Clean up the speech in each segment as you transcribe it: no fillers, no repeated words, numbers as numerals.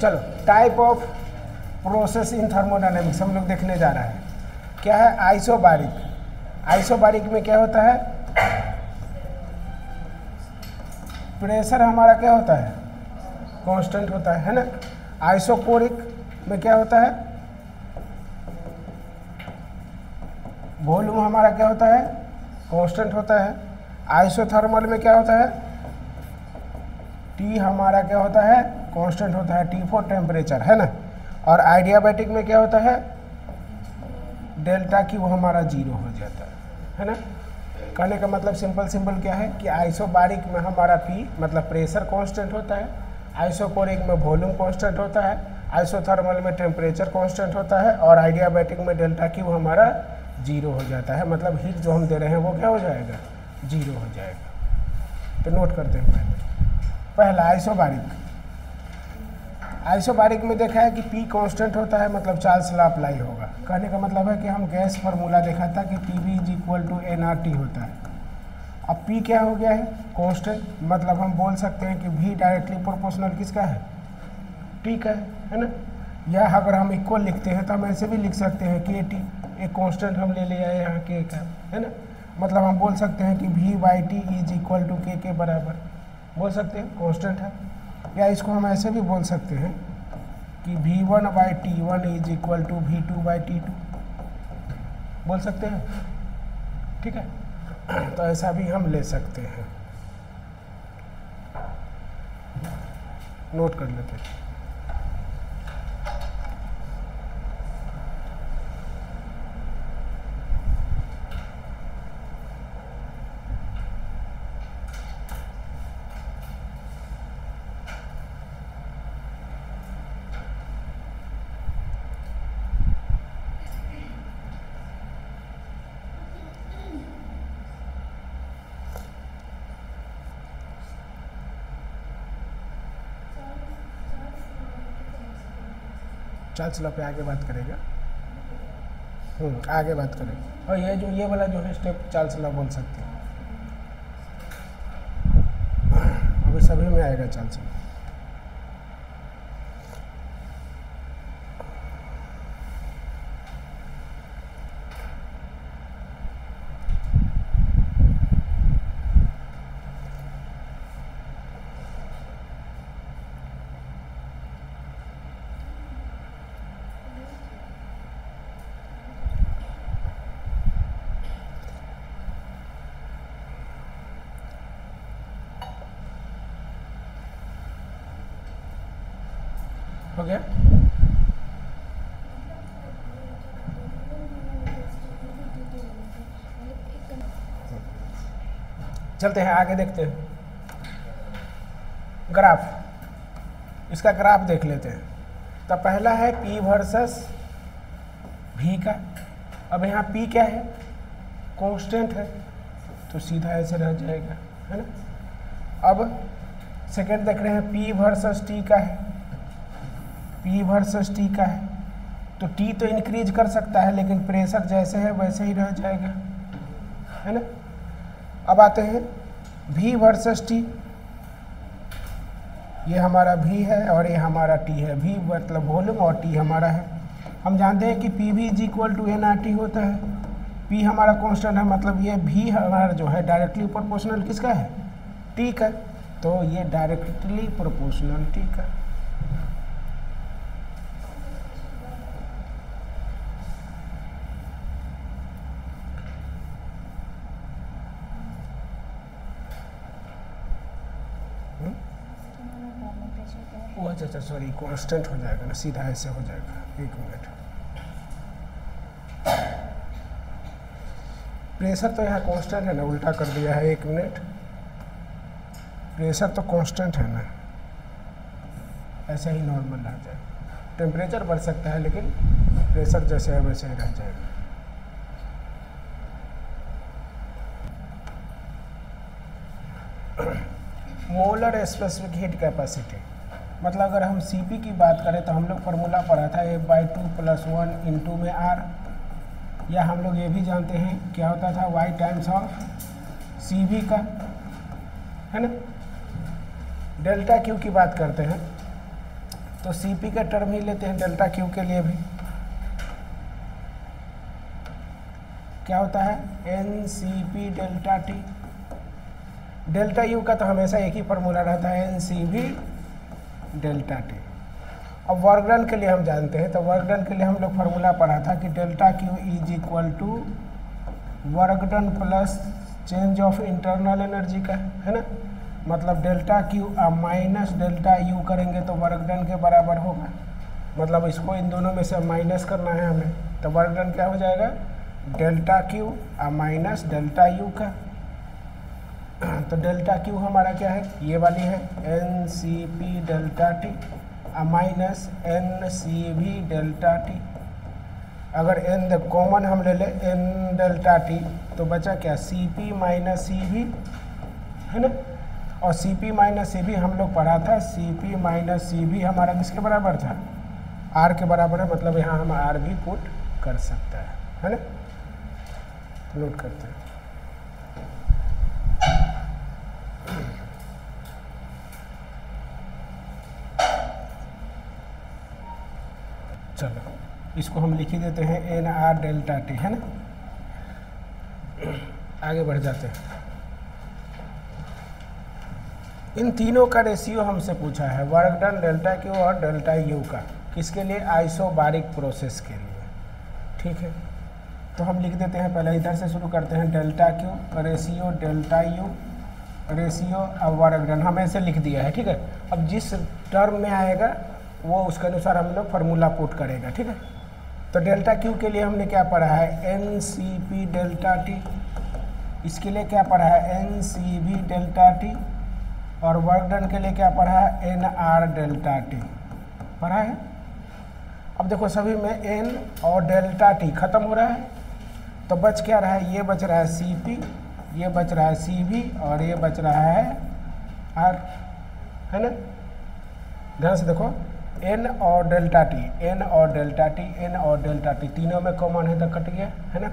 चलो, type of process in thermodynamics हम लोग देखने जा रहे हैं। क्या है? आइसोबारिक। आइसोबारिक में क्या होता है? प्रेशर हमारा क्या होता है? कांस्टेंट होता है ना। आइसोकोरिक में क्या होता है? वॉल्यूम हमारा क्या होता है? कांस्टेंट होता है। आइसोथर्मल में क्या होता है? टी हमारा क्या होता है? कांस्टेंट होता है, टी फॉर टेम्परेचर, है ना। और आइडियाबैटिक में क्या होता है? डेल्टा की वो हमारा जीरो हो जाता है ना। कहने का मतलब सिंपल क्या है कि आइसोबारिक में हमारा पी मतलब प्रेशर कांस्टेंट होता है, आइसोकोरिक में वॉल्यूम कांस्टेंट होता है, आइसोथर्मल में टेम्परेचर कांस्टेंट होता है, और आइडियाबैटिक में डेल्टा की वो हमारा जीरो हो जाता है। मतलब हीट जो हम दे रहे हैं वो क्या हो जाएगा? जीरो हो जाएगा। तो नोट करते हैं पहला आइसोबारिक। आइसोबारिक में देखा है कि पी कांस्टेंट होता है, मतलब चार्ल्स लॉ अप्लाई होगा। कहने का मतलब है कि हम गैस फार्मूला देखा था कि P is equal to nRT होता है। अब पी क्या हो गया है? कांस्टेंट, मतलब हम बोल सकते हैं कि v डायरेक्टली प्रोपोर्शनल किसका है? टी का है ना। या अगर हम इक्वल लिखते हैं तो हम ऐसे भी लिख सकते हैं कि टी एक कांस्टेंट हम ले लिया है यहाँ के का, है ना। मतलब हम बोल सकते हैं कि v/t इज इक्वल टू के बराबर बोल सकते हैं, कांस्टेंट है। या इसको हम ऐसे भी बोल सकते हैं कि v1/t1 is equal to v2/t2 बोल सकते हैं, ठीक है। तो ऐसा भी हम ले सकते हैं, नोट कर लेते हैं। चार्ल्स लॉ पे आगे बात करेगा, आगे बात करेंगे। और ये वाला जो है स्टेप चार्ल्स लॉ बोल सकते हैं, अभी सभी में आएगा चार्ल्स लॉ। हो गया? चलते हैं आगे, देखते हैं ग्राफ। इसका ग्राफ देख लेते हैं। तो पहला है P वर्सेस V का। अब यहाँ P क्या है? कांस्टेंट है, तो सीधा ऐसे रह जाएगा, है ना। अब सेकंड देख रहे हैं P वर्सेस T का है। P वर्सेस T का है, तो T तो इंक्रीज कर सकता है लेकिन प्रेशर जैसे है वैसे ही रह जाएगा, है ना। अब आते हैं V वर्सेस T। ये हमारा V है और ये हमारा T है। V मतलब वॉल्यूम और T हमारा है। हम जानते हैं कि PV is equal to nRT होता है। P हमारा कांस्टेंट है, मतलब ये V हमारा जो है डायरेक्टली प्रोपोर्शनल किसका है? T का। तो ये डायरेक्टली प्रोपोर्शनल T का। अच्छा सॉरी, कांस्टेंट हो जाएगा ना, सीधा ऐसे हो जाएगा। एक मिनट, प्रेशर तो यहाँ कांस्टेंट है ना, उल्टा कर दिया है। एक मिनट, प्रेशर तो कांस्टेंट है ना, ऐसे ही नॉर्मल रह जाएगा। टेम्परेचर बढ़ सकता है लेकिन प्रेशर जैसे है वैसे ही रह जाएगा। मोलर स्पेसिफिक हीट कैपेसिटी, मतलब अगर हम Cp की बात करें तो हम लोग फार्मूला पढ़ा था F/2 + 1 × में R, या हम लोग ये भी जानते हैं क्या होता था Y टाइम्स ऑफ Cv का, है ना। डेल्टा Q की बात करते हैं तो Cp का टर्म ही लेते हैं डेल्टा Q के लिए भी। क्या होता है NCP delta T। Delta U का तो हमेशा एक ही फार्मूला रहता है NCV डेल्टा T। अब वर्क डन के लिए हम जानते हैं, तो वर्क डन के लिए हम लोग फार्मूला पढ़ा था कि delta Q is equal to work done plus change of internal energy का, है ना। मतलब delta Q minus delta U करेंगे तो वर्क डन के बराबर होगा। मतलब इसको इन दोनों में से माइनस करना है हमें, तो वर्क डन क्या हो जाएगा delta Q minus delta U का। तो डेल्टा Q हमारा क्या है, ये वाली है NCP delta T minus NCV delta T। अगर n कॉमन हम ले लें n डेल्टा T तो बचा क्या Cp माइनस CV, है ना। और Cp माइनस CV हम लोग पढ़ा था, Cp माइनस CV हमारा किसके बराबर था, R के बराबर है। मतलब यहाँ हम R भी पुट कर सकते हैं, है ना। नोट करते हैं। चलो इसको हम लिख ही देते हैं NR डेल्टा T, है ना। आगे बढ़ जाते हैं। इन तीनों का रेशियो हमसे पूछा है, वर्क डन डेल्टा Q और डेल्टा U का। किसके लिए, आइसोबारिक प्रोसेस के लिए, ठीक है। तो हम लिख देते हैं, पहले इधर से शुरू करते हैं, delta Q ratio delta U ratio अब वर्क डन हम ऐसे लिख दिया है, ठीक है। अब जिस टर्म में आएगा वो उसके अनुसार हम लोग फार्मूला पुट करेगा, ठीक है। तो डेल्टा Q के लिए हमने क्या पढ़ा है NCP डेल्टा T, इसके लिए क्या पढ़ा है NCV डेल्टा T, और वर्क डन के लिए क्या पढ़ा है NR डेल्टा T पढ़ा है। अब देखो सभी में N और डेल्टा T खत्म हो रहा है, तो बच क्या रहा है, ये बच रहा है Cp, ये बच रहा है CV और ये बच रहा है R, है ना। ध्यान से देखो N और डेल्टा T, N और डेल्टा T, N और डेल्टा T तीनों में कॉमन है तो कट गया, है ना।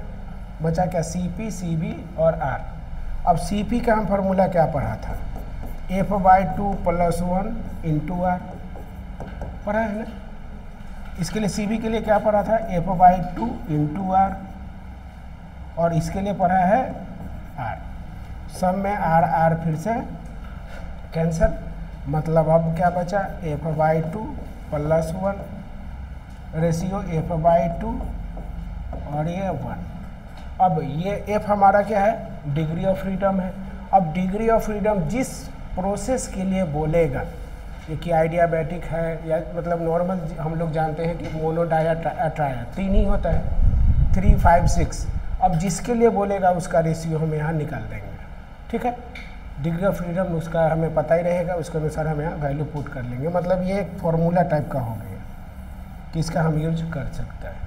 बचा क्या Cp, CV और R। अब Cp का हम फार्मूला क्या पढ़ा था, F/2 + 1 × R पढ़ा है ना। इसके लिए CV के लिए क्या पढ़ा था, F/2 × R, और इसके लिए पढ़ा है R। सब में R फिर से कैंसिल, मतलब अब क्या बचा F/2 + 1 रेशियो F/2 और ये 1। अब ये F हमारा क्या है, डिग्री ऑफ फ्रीडम है। अब डिग्री ऑफ फ्रीडम जिस प्रोसेस के लिए बोलेगा, ये कि आइडियाबैटिक है या मतलब नॉर्मल, हम लोग जानते हैं कि मोनो डाया ट्राया 3 ही होता है, 3, 5, 6। अब जिसके लिए बोलेगा उसका रेशियो हम यहाँ निकाल देंगे, ठीक है। डिग्री ऑफ फ्रीडम उसका हमें पता ही रहेगा, उसके अनुसार हम यहाँ वैल्यू पुट कर लेंगे। मतलब ये एक फॉर्मूला टाइप का हो गया कि इसका हम यूज कर सकते हैं।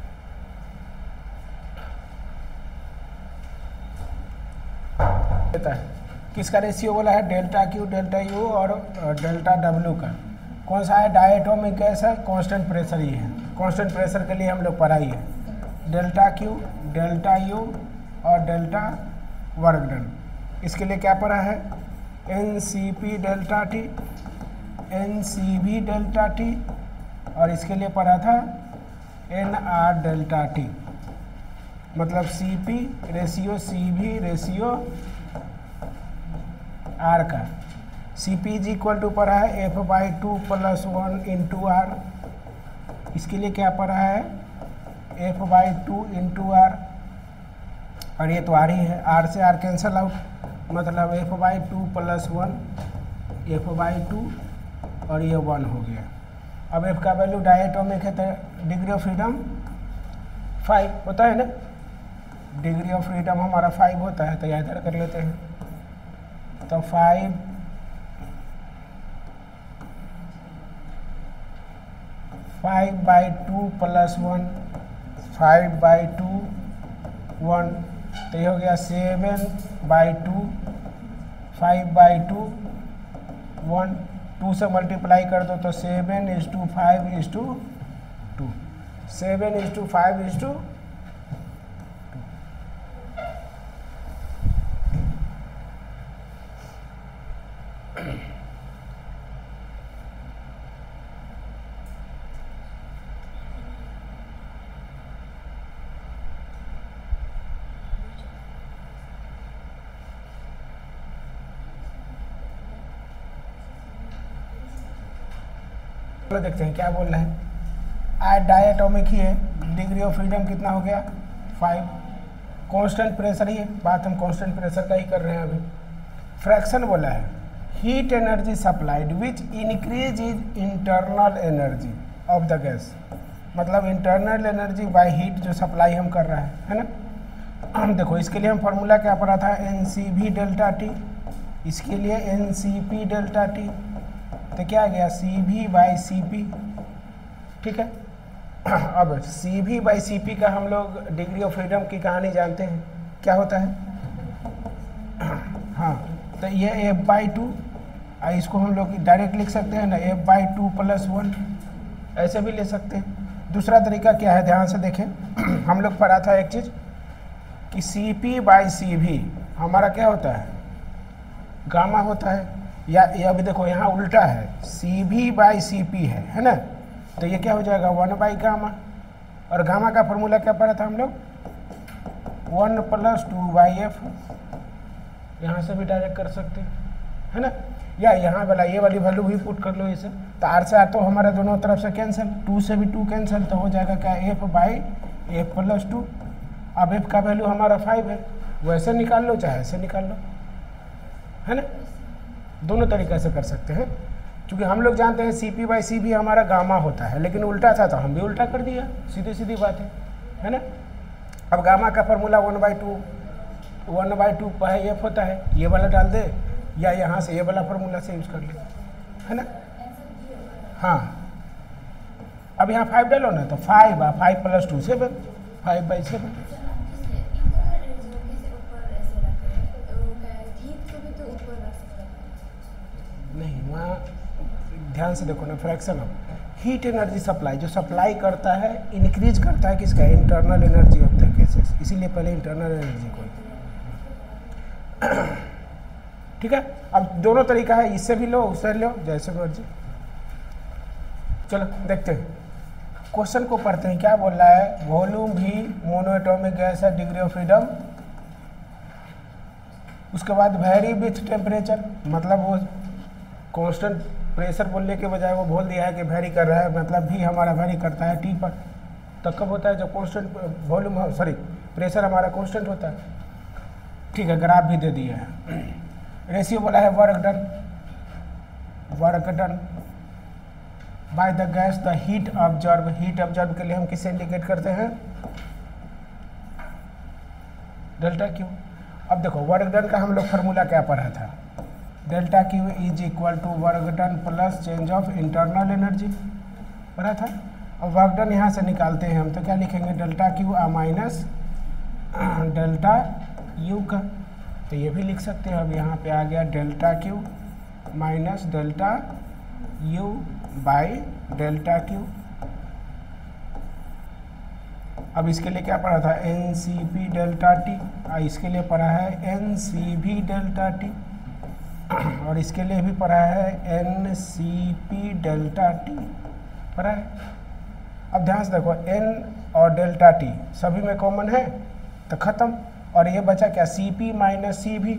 किसका रेशियो बोला है, डेल्टा Q डेल्टा U और डेल्टा W का। कौन सा है, डायटोमिक गैस है, कांस्टेंट प्रेशर ही है। कांस्टेंट प्रेशर के लिए हम लोग पढ़ाई है डेल्टा Q डेल्टा U और डेल्टा वर्क डन। इसके लिए क्या पढ़ा है NCP delta T, NCV delta T, और इसके लिए पढ़ा था NR डेल्टा T। मतलब Cp ratio CV ratio R का। Cp इज इक्वल टू पढ़ा है F/2 + 1 × R। इसके लिए क्या पढ़ा है F/2 × R, और ये तो R ही है, R से R कैंसल आउट, मतलब F/2 + 1 F/2 और ये 1 हो गया। अब F का वैल्यू डायटोमिक है तो डिग्री ऑफ फ्रीडम 5 होता है ना। डिग्री ऑफ फ्रीडम हमारा 5 होता है, तो यह इधर कर लेते हैं। तो 5 5/2 + 1 5/2 1, तो ये हो गया 7/2 5/2 1। 2 से मल्टीप्लाई कर दो तो 7:5:2 7:5:2। चलो देखते हैं क्या बोल रहे हैं। डायटोमिक ही है, डिग्री ऑफ फ्रीडम कितना हो गया 5, कांस्टेंट प्रेशर ही है, बात हम कांस्टेंट प्रेशर का ही कर रहे हैं अभी। फ्रैक्शन बोला है heat energy supplied which increase is internal energy of the gas, मतलब इंटरनल एनर्जी बाय हीट जो सप्लाई हम कर रहे हैं, है ना। देखो इसके लिए हम फार्मूला क्या पढ़ा था, NCV डेल्टा टी, इसके लिए NCP डेल्टा टी, तो क्या आ गया CV बाई CP, ठीक है। अब CV बाई CP का हम लोग डिग्री ऑफ फ्रीडम की कहानी जानते हैं, क्या होता है। हाँ, तो ये F/2, इसको हम लोग डायरेक्ट लिख सकते हैं ना, F/2 + 1, ऐसे भी ले सकते हैं। दूसरा तरीका क्या है, ध्यान से देखें। हम लोग पढ़ा था एक चीज़ कि CP बाई CV हमारा क्या होता है, गामा होता है, या अभी देखो यहाँ उल्टा है, CV बाई CP है ना, तो ये क्या हो जाएगा 1 गामा, और गामा का फॉर्मूला क्या पढ़ा था हम लोग 1 + 2/f, यहाँ से भी डायरेक्ट कर सकते हैं, है ना, या यहाँ वाला ये वाली वैल्यू भी पुट कर लो इसे, तो R से R तो हमारा दोनों तरफ से कैंसिल, 2 से भी 2 कैंसिल, तो हो जाएगा क्या F/f + 2। अब F का वैल्यू हमारा 5 है, वैसे निकाल लो चाहे ऐसे निकाल लो, है ना, दोनों तरीके से कर सकते हैं। क्योंकि हम लोग जानते हैं CP बाई CV हमारा गामा होता है, लेकिन उल्टा था तो हम भी उल्टा कर दिया, सीधी सीधी बात है ना। अब गामा का फॉर्मूला 1/2 f होता है, ये वाला डाल दे, या यहाँ से ये वाला फार्मूला से यूज कर ले, है ना। हाँ, अब यहाँ 5 डालो ना, तो 5 + 2 7, 5/7। नहीं, वहाँ ध्यान से देखो ना, fraction of heat energy supply, जो सप्लाई करता है इंक्रीज करता है किसका, internal energy of the gases, इसीलिए पहले इंटरनल एनर्जी को, ठीक है। अब दोनों तरीका है, इससे भी लो उससे लो, जैसे मर्जी। चलो देखते हैं, क्वेश्चन को पढ़ते हैं। क्या बोल रहा है, वॉल्यूम भी मोनोएटॉमिक गैस है, डिग्री ऑफ फ्रीडम, उसके बाद वेरी विथ टेम्परेचर, मतलब वो कांस्टेंट प्रेशर बोलने के बजाय वो बोल दिया है कि वेरी कर रहा है, मतलब भी हमारा वेरी करता है T पर। तो कब होता है, जब कांस्टेंट वॉल्यूम प्रेशर हमारा कांस्टेंट होता है, ठीक है। ग्राफ भी दे दिया है। रेशियो बोला है work done by the gas the heat observe, heat observe के लिए हम किसे इंडिकेट करते हैं, डेल्टा क्यू। अब देखो वर्क डन का हम लोग फार्मूला क्या पढ़ा था, delta Q is equal to work done plus change of internal energy, पढ़ा था। अब वर्क डन यहाँ से निकालते हैं हम, तो क्या लिखेंगे, delta Q minus delta U का, तो ये भी लिख सकते हैं। अब यहाँ पे आ गया delta Q minus delta U by delta Q. अब इसके लिए क्या पढ़ा था, NCP डेल्टा टी, इसके लिए पढ़ा है NCV डेल्टा टी, और इसके लिए भी पढ़ा है NCP डेल्टा टी, पढ़ा है। अब ध्यान से देखो, N और डेल्टा टी सभी में कॉमन है, तो खत्म। और ये बचा क्या, CP माइनस CV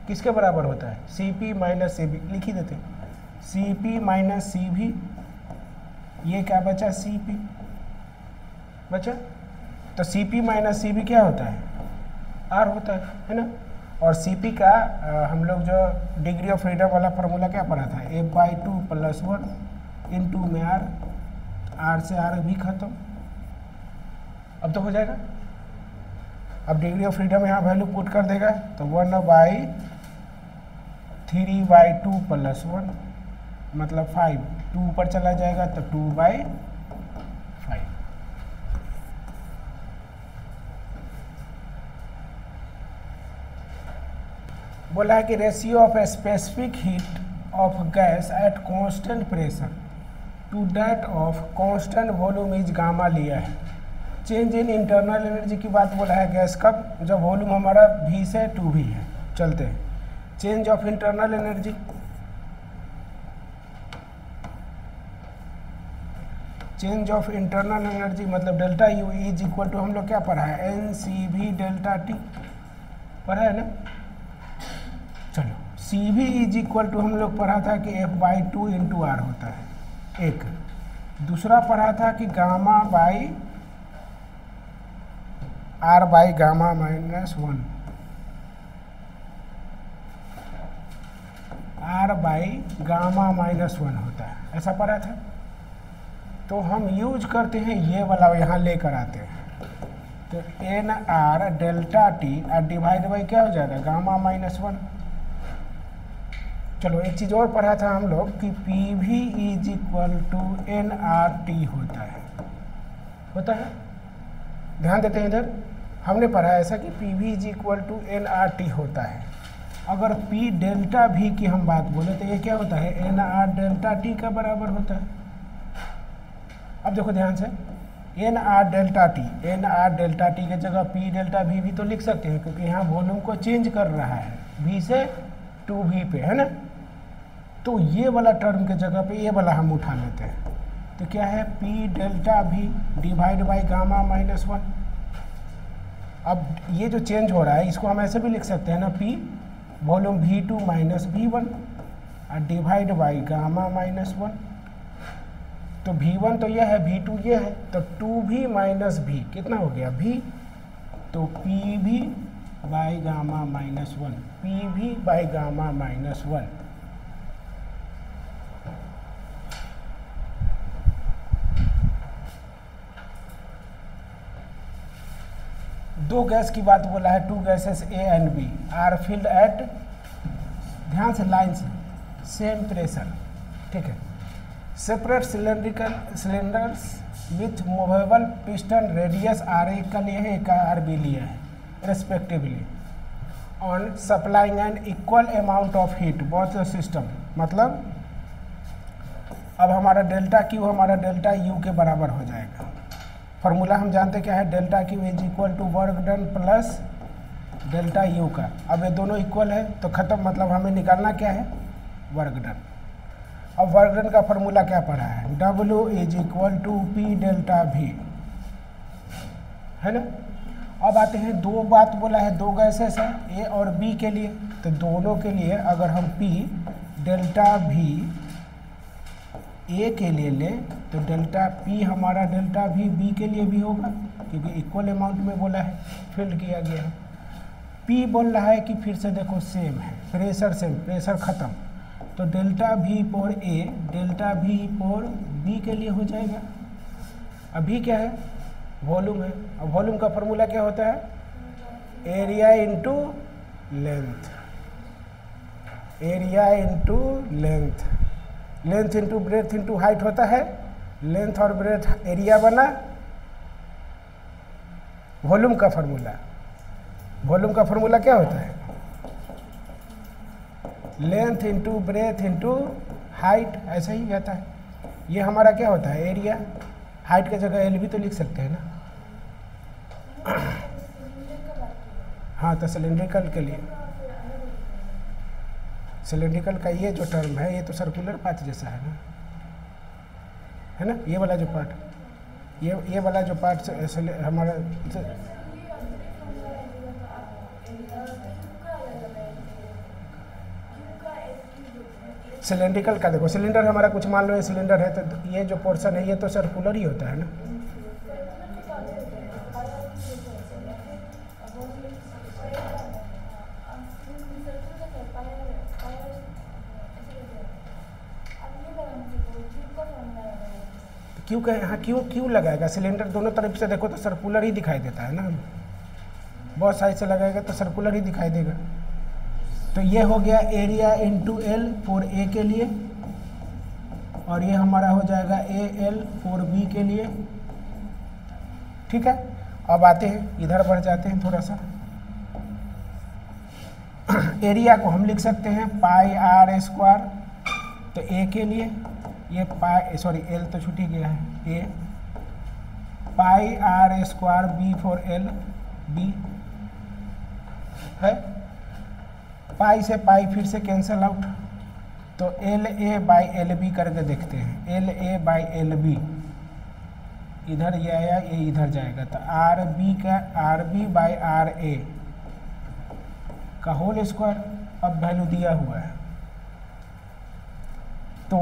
किसके बराबर होता है, CP माइनस CV, लिख ही देते, CP माइनस CV, ये क्या बचा, CP बचा। तो CP माइनस CV क्या होता है, R होता है ना। और CP का हम लोग जो डिग्री ऑफ फ्रीडम वाला फार्मूला क्या पढ़ा था, F/2 + 1 इंटू में R से R भी खत्म। अब तो हो जाएगा। अब डिग्री ऑफ फ्रीडम यहाँ वैल्यू पुट कर देगा, तो 1/3/2 + 1 मतलब 5, 2 ऊपर चला जाएगा तो 2/5। बोला है कि ratio of specific heat of gas at constant pressure to that of constant volume is gamma लिया है। चेंज इन इंटरनल एनर्जी की बात बोला है, गैस कब, जब वॉल्यूम हमारा V से 2V है। चलते हैं, change of internal energy, change of internal energy मतलब delta U is equal to, हम लोग क्या पढ़ा है, NCV डेल्टा टी, पढ़ा है ना। चलो, CV इज इक्वल टू हम लोग पढ़ा था कि F/2 × R होता है, एक दूसरा पढ़ा था कि gamma by R by gamma minus 1, R by gamma minus 1 होता है, ऐसा पढ़ा था। तो हम यूज करते हैं ये वाला, यहाँ लेकर आते हैं, तो एन आर डेल्टा टी और डिवाइड बाई क्या हो जाएगा, गामा माइनस 1। चलो एक चीज़ और पढ़ा था हम लोग कि P V is equal to N R T होता है। ध्यान देते हैं इधर, हमने पढ़ा ऐसा कि P V is equal to N R T होता है। अगर पी डेल्टा भी की हम बात बोले तो ये क्या होता है, एन आर डेल्टा टी का बराबर होता है। अब देखो ध्यान से, एन आर डेल्टा टी के जगह पी डेल्टा वी भी तो लिख सकते हैं, क्योंकि यहाँ वॉल्यूम को चेंज कर रहा है वी से टू वी पे, है ना। तो ये वाला टर्म के जगह पे ये वाला हम उठा लेते हैं, तो क्या है, P delta we divide by gamma minus 1। अब ये जो चेंज हो रहा है इसको हम ऐसे भी लिख सकते हैं ना, P volume V2 minus V1 और डिवाइड बाई गामा माइनस 1। तो V1 तो यह है, V2 ये है, तो 2V माइनस V कितना हो गया, V। तो PV by gamma minus 1, PV by gamma minus 1। दो गैस की बात बोला है, two gases A and B are filled at, ध्यान से लाइन से, सेम प्रेशर, ठीक है, separate cylinders with movable piston radius R A का लिए है, एक आर बी लिया है respectively, on supplying an equal amount of heat both the system. मतलब अब हमारा डेल्टा क्यू हमारा डेल्टा यू के बराबर हो जाएगा। फॉर्मूला हम जानते क्या है, delta Q is equal to work done plus delta U का। अब ये दोनों इक्वल है तो खत्म, मतलब हमें निकालना क्या है, वर्क डन। अब वर्क डन का फॉर्मूला क्या पढ़ा है, W is equal to P delta V, है ना। अब आते हैं, दो बात बोला है, दो गैसेस है ए और बी के लिए, तो दोनों के लिए अगर हम पी डेल्टा वी ए के लिए ले तो डेल्टा पी हमारा डेल्टा वी बी के लिए भी होगा, क्योंकि इक्वल अमाउंट में बोला है, फिल्ड किया गया है। पी बोल रहा है कि फिर से देखो सेम है, प्रेशर सेम, प्रेशर ख़त्म, तो delta V for A delta V for B के लिए हो जाएगा। अभी क्या है, वॉल्यूम है। अब वॉल्यूम का फॉर्मूला क्या होता है, area into length, area into length, length into breadth into height होता है, लेंथ और ब्रेथ एरिया बना, वॉल्यूम का फॉर्मूला। वॉल्यूम का फॉर्मूला क्या होता है, length into breadth into height, ऐसा ही रहता है। ये हमारा क्या होता है, एरिया। हाइट की जगह एल भी तो लिख सकते हैं ना। हाँ, तो सिलेंड्रिकल के लिए, सिलेंड्रिकल का ये जो टर्म है ये तो सर्कुलर पाथ जैसा है ना, ये वाला जो पार्ट, ये वाला जो पार्ट हमारा सिलेंड्रिकल का, देखो सिलेंडर हमारा कुछ मान लो ये सिलेंडर है, तो ये जो पोर्शन है ये तो सर्कुलर ही होता है ना। क्यों कहे, हाँ क्यों लगाएगा, सिलेंडर दोनों तरफ से देखो तो सर्कुलर ही दिखाई देता है ना, बहुत साइड से लगाएगा तो सर्कुलर ही दिखाई देगा। तो ये हो गया area into L for a के लिए, और ये हमारा हो जाएगा ए एल फॉर बी के लिए, ठीक है। अब आते हैं इधर बढ़ जाते हैं थोड़ा सा, एरिया को हम लिख सकते हैं पाई आर स्क्वायर, तो ए के लिए ये पाई, सॉरी एल तो छूट ही गया है, A pi R square B for L B है, पाई से पाई फिर से कैंसल आउट, तो L A by L B करके देखते हैं, L A by L B, इधर ये आया ये इधर जाएगा, तो आर बी का R B by R A का होल स्क्वायर, अब वैल्यू दिया हुआ है, तो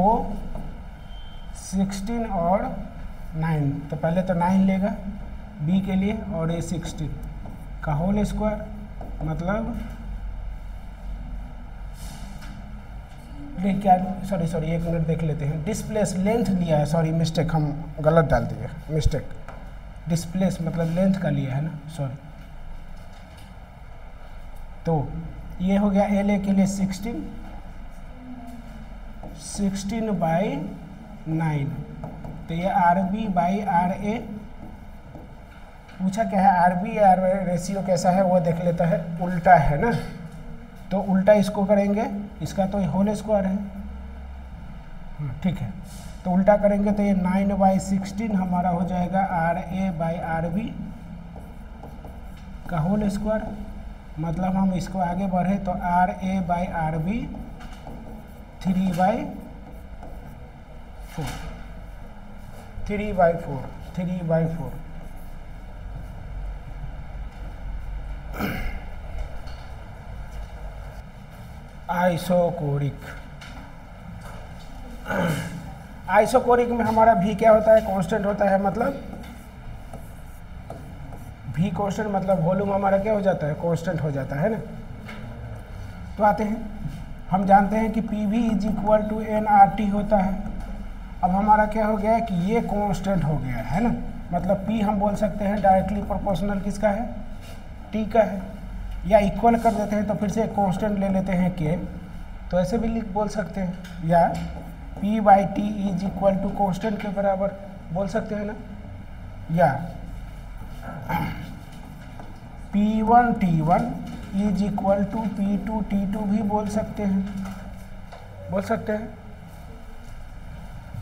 16 और 9, तो पहले तो 9 लेगा बी के लिए, और ये 16 का होल स्क्वायर, मतलब क्या, सॉरी 1 मिनट देख लेते हैं। डिस्प्लेस लेंथ लिया है, सॉरी मिस्टेक, हम गलत डाल दिए, मिस्टेक। डिस्प्लेस मतलब लेंथ का लिया है ना, सॉरी। तो ये हो गया एल ए के लिए 16 बाई 9, तो ये आर बी बाई आर ए। पूछा क्या है, आर बी आर रेशियो कैसा है वो देख लेता है, उल्टा है ना, तो उल्टा इसको करेंगे, इसका तो होल स्क्वायर है, ठीक है, तो उल्टा करेंगे तो ये 9/16 हमारा हो जाएगा R A by R B का होल स्क्वायर। मतलब हम इसको आगे बढ़े तो R A by R B 3/4 3/4 isochoric. Isochoric में हमारा भी क्या होता है, कांस्टेंट होता है, मतलब भी कांस्टेंट, मतलब वॉल्यूम हमारा क्या हो जाता है, कांस्टेंट हो जाता है ना। तो आते हैं, हम जानते हैं कि P V is equal to N R T होता है। अब हमारा क्या हो गया है कि ये कांस्टेंट हो गया है ना, मतलब पी हम बोल सकते हैं डायरेक्टली प्रोपोर्शनल किसका है, टी का है, या इक्वल कर देते हैं तो फिर से एक कांस्टेंट ले लेते हैं के, तो ऐसे भी बोल सकते हैं, या P by T is equal to constant के बराबर बोल सकते हैं ना, या P1 T1 is equal to P2 T2 भी बोल सकते हैं,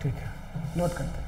ठीक है, नोट करते हैं।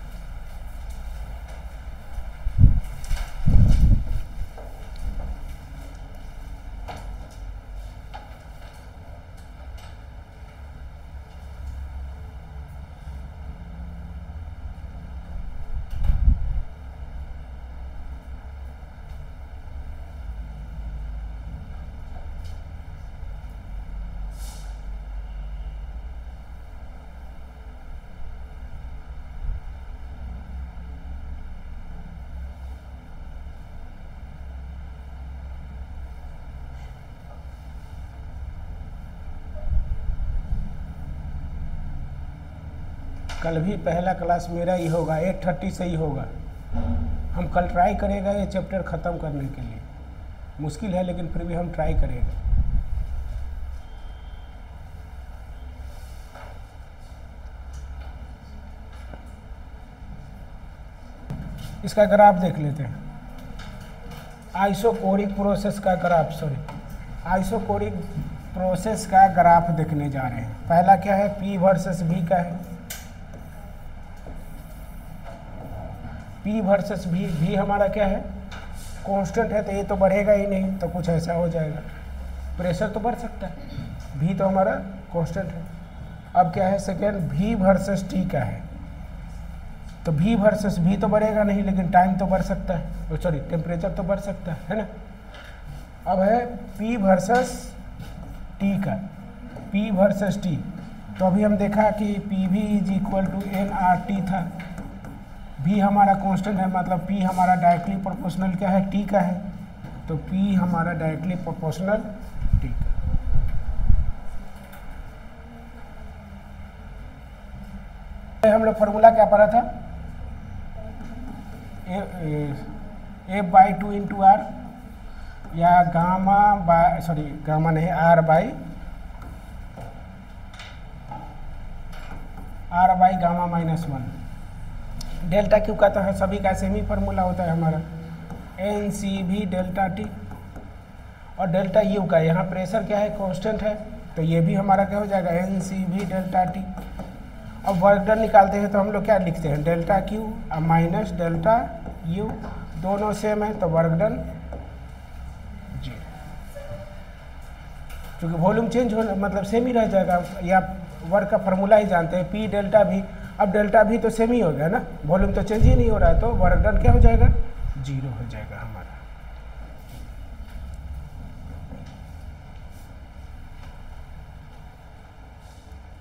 कल भी पहला क्लास मेरा ही होगा, 8:30 से ही होगा। हम कल ट्राई करेगा ये चैप्टर ख़त्म करने के लिए, मुश्किल है लेकिन फिर भी हम ट्राई करेंगे। इसका ग्राफ देख लेते हैं, आइसोकोरिक प्रोसेस का ग्राफ, आइसोकोरिक प्रोसेस का ग्राफ देखने जा रहे हैं। पहला क्या है, P वर्सेस V का है, P वर्सेस V हमारा क्या है, कांस्टेंट है, तो ये तो बढ़ेगा ही नहीं, तो कुछ ऐसा हो जाएगा, प्रेशर तो बढ़ सकता है, V तो हमारा कांस्टेंट है। अब क्या है सेकेंड, V वर्सेस T का है, तो V वर्सेस V तो बढ़ेगा नहीं, लेकिन टाइम तो बढ़ सकता है, सॉरी टेम्परेचर तो बढ़ सकता है ना। अब है P वर्सेस T का, P वर्सेस T, तो अभी हम देखा कि PV is equal to nRT था, V हमारा कांस्टेंट है, मतलब P हमारा डायरेक्टली प्रोपोर्शनल क्या है, T का है, तो P हमारा डायरेक्टली प्रोपोर्शनल T का। हम लोग फार्मूला क्या पढ़ा था, F/2 इंटू आर, या गामा बाय, सॉरी गामा नहीं, R by gamma -1। Delta Q का तो है सभी का सेम ही फार्मूला होता है हमारा, NCV डेल्टा टी, और डेल्टा यू का यहाँ प्रेशर क्या है, कांस्टेंट है, तो ये भी हमारा क्या हो जाएगा, NCV डेल्टा टी। अब वर्क डन निकालते हैं तो हम लोग क्या लिखते हैं, delta Q minus delta U, दोनों सेम है तो वर्क डन 0, क्योंकि वॉल्यूम चेंज हो मतलब सेम ही रह जाएगा, या वर्क का फार्मूला ही जानते हैं, P डेल्टा भी, अब डेल्टा भी तो सेम ही हो गया ना, वॉल्यूम तो चेंज ही नहीं हो रहा है, तो वर्क डन क्या हो जाएगा, 0 हो जाएगा हमारा।